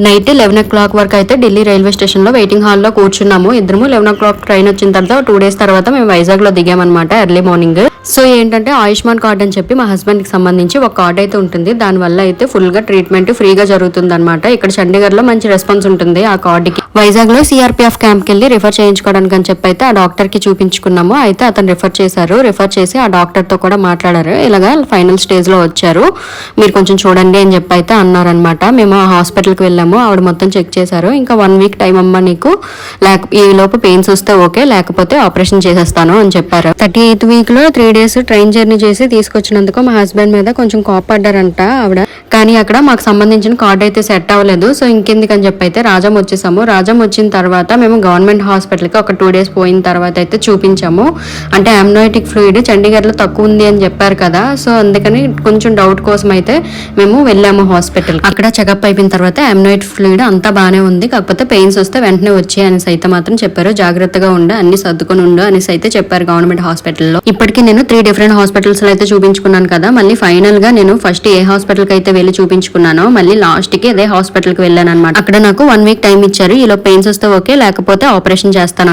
Night 11 వరకు అయితే Delhi railway station లో వెయిటింగ్ హాల్లో కూర్చున్నాము. ఇద్దరము 11 ట్రైన్ వచ్చిన తర్వాత 2 days తర్వాత మేము వైజాగ్ లో దిగామన్నమాట ఎర్లీ మార్నింగ్. సో ఏంటంటే ఆయుష్మాన్ కార్డ్ అని చెప్పి మా హస్బెండ్ కి సంబంధించి ఒక కార్డ్ అయితే ఉంటుంది. దాని వల్ల అయితే ఫుల్ గా ట్రీట్మెంట్ ఫ్రీగా జరుగుతుంది అనమాట. ఇక్కడ చండీగఢ్ లో మంచి రెస్పాన్స్ ఉంటుంది ఆ కార్డుకి. వైజాగ్ లో సిఆర్పిఎఫ్ క్యాంప్ కి వెళ్ళి రిఫర్ చేయించుకోవడానికి అని చెప్పి అయితే ఆ డాక్టర్ కి చూపించుకున్నాము. అయితే అతను రిఫర్ చేశారు. రిఫర్ చేసి ఆ డాక్టర్ తో కూడా మాట్లాడారు. ఇలాగా ఫైనల్ స్టేజ్ లో వచ్చారు, మీరు కొంచెం చూడండి అని చెప్పి అయితే అన్నారనమాట. మేము ఆ హాస్పిటల్ కి వెళ్ళాము. ఆవిడ మొత్తం చెక్ చేశారు. ఇంకా 1 week టైం అమ్మా నీకు, ఈ లోపు పెయిన్స్ వస్తే ఓకే, లేకపోతే ఆపరేషన్ చేసేస్తాను అని చెప్పారు. 38th week లో 3 days ట్రైన్ జర్నీ చేసి తీసుకొచ్చినందుకు మా హస్బెండ్ మీద కొంచెం కోపడ్డారంట ఆవిడ. కానీ అక్కడ మాకు సంబంధించిన కార్డు అయితే సెట్ అవ్వలేదు. సో ఇంకెందుకని చెప్పి అయితే రాజం వచ్చేసాము. రాజం వచ్చిన తర్వాత మేము గవర్నమెంట్ హాస్పిటల్ కి ఒక 2 days పోయిన తర్వాత అయితే చూపించాము. అంటే అమ్నోటిక్ ఫ్లూయిడ్ చండీగఢ్ లో తక్కువ ఉంది అని చెప్పారు కదా, సో అందుకని కొంచెం డౌట్ కోసం అయితే మేము వెళ్ళాము హాస్పిటల్. అక్కడ చెకప్ అయిపోయిన తర్వాత అమ్నోటిక్ ఫ్లూయిడ్ అంతా బానే ఉంది, కాకపోతే పెయిన్స్ వస్తే వెంటనే వచ్చి అనేసి అయితే మాత్రం చెప్పారు. జాగ్రత్తగా ఉండు, అన్ని సర్దుకొని ఉండు అనేసి అయితే చెప్పారు గవర్నమెంట్ హాస్పిటల్లో. ఇప్పటికీ నేను 3 different హాస్పిటల్స్ లో అయితే చూపించుకున్నాను కదా. మళ్ళీ ఫైనల్ గా నేను ఫస్ట్ ఏ హాస్పిటల్ కి అయితే వెళ్ళి చూపించుకున్నానో మళ్ళీ లాస్ట్ కి అదే హాస్పిటల్ కి వెళ్ళాను అనమాట. అక్కడ నాకు 1 week టైం ఇచ్చారు. ఈలో పెయిన్స్ వస్తే ఓకే, లేకపోతే ఆపరేషన్ చేస్తాను.